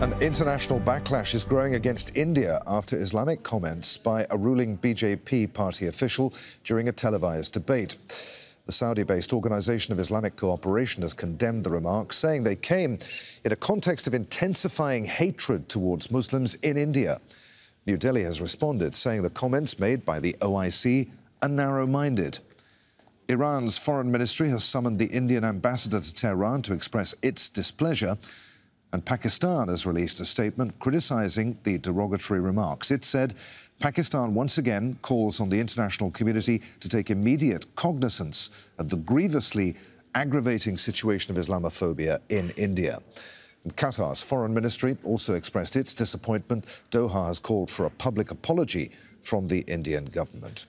An international backlash is growing against India after Islamic comments by a ruling BJP party official during a televised debate. The Saudi-based Organization of Islamic Cooperation has condemned the remarks, saying they came in a context of intensifying hatred towards Muslims in India. New Delhi has responded, saying the comments made by the OIC are narrow-minded. Iran's foreign ministry has summoned the Indian ambassador to Tehran to express its displeasure, and Pakistan has released a statement criticising the derogatory remarks. It said Pakistan once again calls on the international community to take immediate cognizance of the grievously aggravating situation of Islamophobia in India. And Qatar's foreign ministry also expressed its disappointment. Doha has called for a public apology from the Indian government.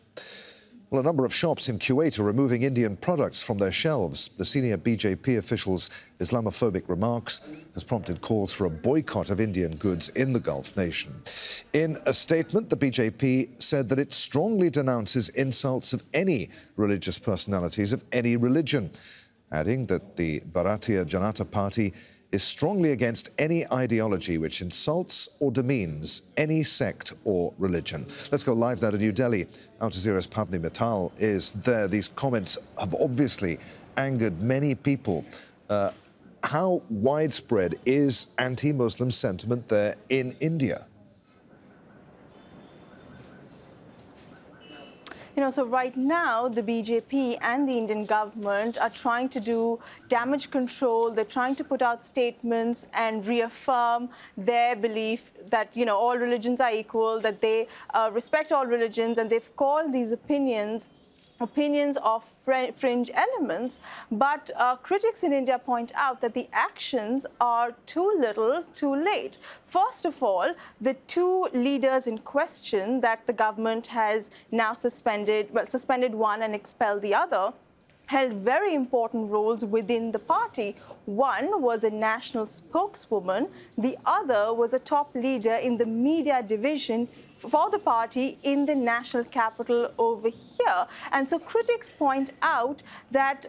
Well, a number of shops in Kuwait are removing Indian products from their shelves. The senior BJP official's Islamophobic remarks has prompted calls for a boycott of Indian goods in the Gulf nation. In a statement, the BJP said that it strongly denounces insults of any religious personalities of any religion, adding that the Bharatiya Janata Party is strongly against any ideology which insults or demeans any sect or religion. Let's go live now to New Delhi. Al Jazeera's Pavni Mittal is there. These comments have obviously angered many people. How widespread is anti-Muslim sentiment there in India? So right now, the BJP and the Indian government are trying to do damage control. They're trying to put out statements and reaffirm their belief that, all religions are equal, that they respect all religions, and they've called these opinions of fringe elements, but critics in India point out that the actions are too little, too late. First of all, the two leaders in question that the government has now suspended one and expelled the other, held very important roles within the party. One was a national spokeswoman, the other was a top leader in the media division for the party in the national capital over here. And so critics point out that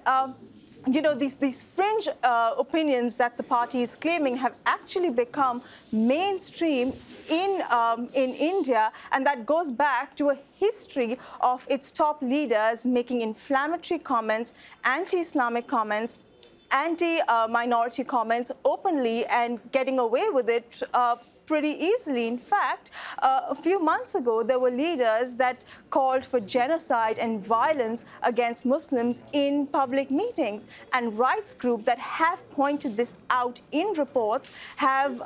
these fringe opinions that the party is claiming have actually become mainstream in India, and that goes back to a history of its top leaders making inflammatory comments, anti-Islamic comments, anti-minority comments openly and getting away with it pretty easily. In fact, a few months ago, there were leaders that called for genocide and violence against Muslims in public meetings. And rights groups that have pointed this out in reports have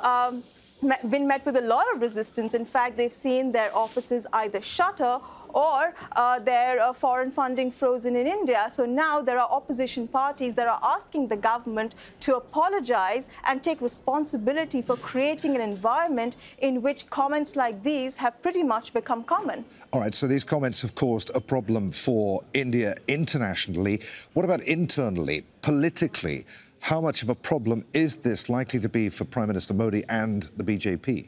been met with a lot of resistance. In fact, they've seen their offices either shutter or their foreign funding frozen in India. So now there are opposition parties that are asking the government to apologize and take responsibility for creating an environment in which comments like these have pretty much become common. All right, so these comments have caused a problem for India internationally. What about internally, politically? How much of a problem is this likely to be for Prime Minister Modi and the BJP?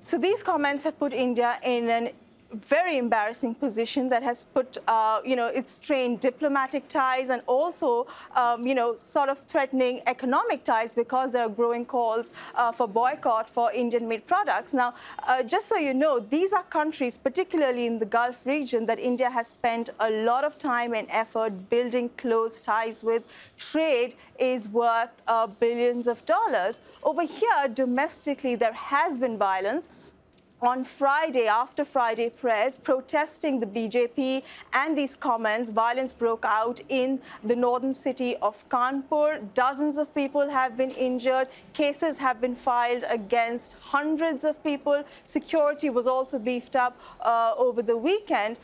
So these comments have put India in a very embarrassing position that has put, it's strained diplomatic ties and also, sort of threatening economic ties because there are growing calls for boycott for Indian-made products. Now, just so you know, these are countries, particularly in the Gulf region, that India has spent a lot of time and effort building close ties with. Trade is worth billions of dollars. Over here, domestically, there has been violence. On Friday, after Friday prayers, protesting the BJP and these comments, violence broke out in the northern city of Kanpur. Dozens of people have been injured. Cases have been filed against hundreds of people. Security was also beefed up over the weekend.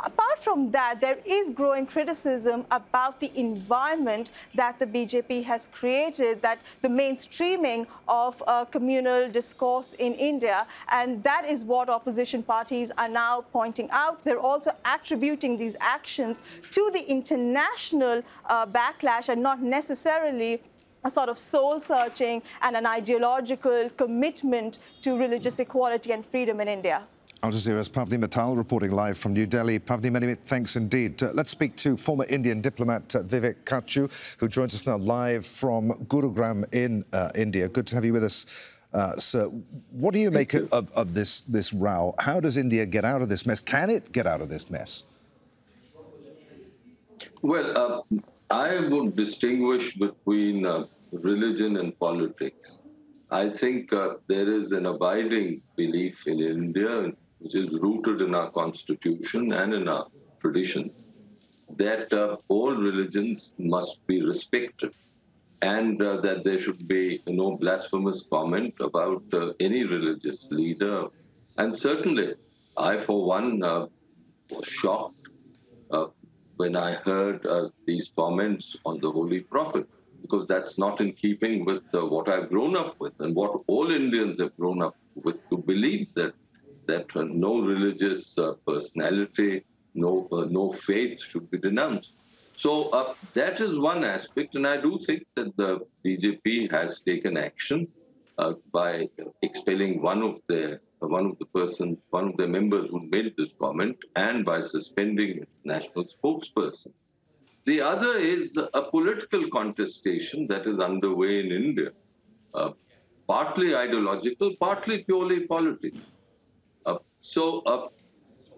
Apart from that, there is growing criticism about the environment that the BJP has created, that the mainstreaming of communal discourse in India, and that is what opposition parties are now pointing out. They're also attributing these actions to the international backlash and not necessarily a sort of soul-searching and an ideological commitment to religious equality and freedom in India. Al Jazeera's Pavni Mittal reporting live from New Delhi. Pavni, many thanks indeed. Let's speak to former Indian diplomat Vivek Kachu, who joins us now live from Gurugram in India. Good to have you with us, sir. What do you make of this row? How does India get out of this mess? Can it get out of this mess? Well, I would distinguish between religion and politics. I think there is an abiding belief in India, which is rooted in our constitution and in our tradition, that all religions must be respected, and that there should be no blasphemous comment about any religious leader. And certainly, I, for one, was shocked when I heard these comments on the Holy Prophet, because that's not in keeping with what I've grown up with and what all Indians have grown up with, to believe that no religious personality, no faith should be denounced. So that is one aspect, and I do think that the BJP has taken action by expelling one of their members who made this comment, and by suspending its national spokesperson. The other is a political contestation that is underway in India, partly ideological, partly purely political. So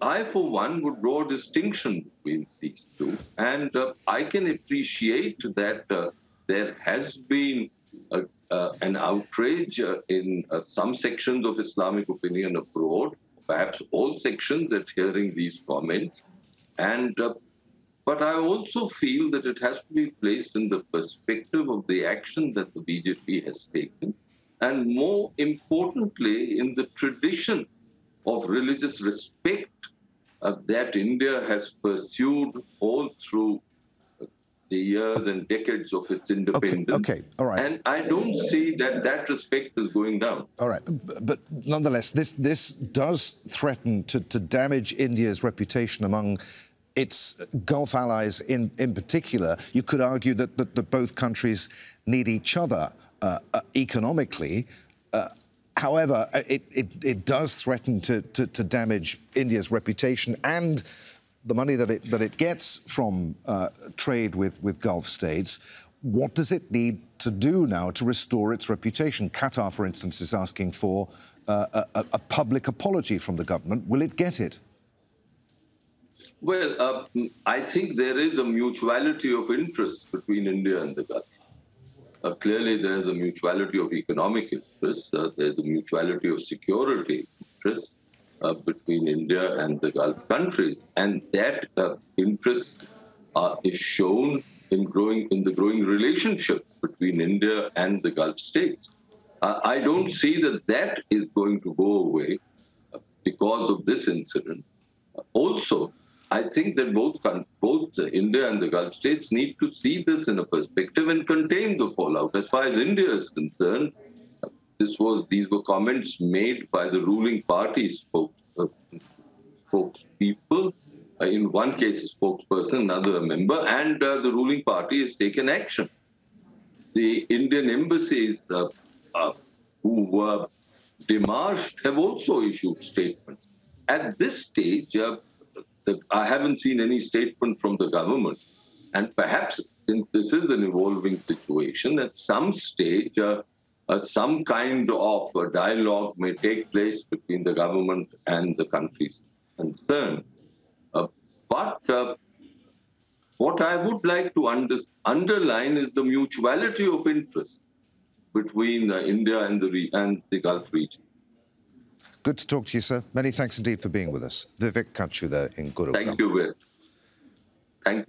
I, for one, would draw a distinction between these two. And I can appreciate that there has been an outrage in some sections of Islamic opinion abroad, perhaps all sections, at hearing these comments. And but I also feel that it has to be placed in the perspective of the action that the BJP has taken, and more importantly, in the tradition of religious respect that India has pursued all through the years and decades of its independence. Okay, all right. And I don't see that respect is going down. All right, but nonetheless, this does threaten to damage India's reputation among its Gulf allies in particular. You could argue that both countries need each other economically. However, it does threaten to damage India's reputation and the money that it gets from trade with Gulf states. What does it need to do now to restore its reputation? Qatar, for instance, is asking for a public apology from the government. Will it get it? Well, I think there is a mutuality of interest between India and the Gulf. Clearly, there's a mutuality of economic interests. There's a mutuality of security interests between India and the Gulf countries. And that interest is shown in the growing relationship between India and the Gulf states. I don't see that is going to go away because of this incident. Also, I think that both India and the Gulf states need to see this in a perspective and contain the fallout. As far as India is concerned, these were comments made by the ruling party spokespeople. In one case, a spokesperson, another a member, and the ruling party has taken action. The Indian embassies who were demarched have also issued statements. At this stage, I haven't seen any statement from the government. And perhaps, since this is an evolving situation, at some stage, some kind of a dialogue may take place between the government and the countries concerned. But what I would like to underline is the mutuality of interest between India and the Gulf region. Good to talk to you, sir. Many thanks indeed for being with us. Vivek Kachu there in Gurugram. Thank you, Will. Thank you.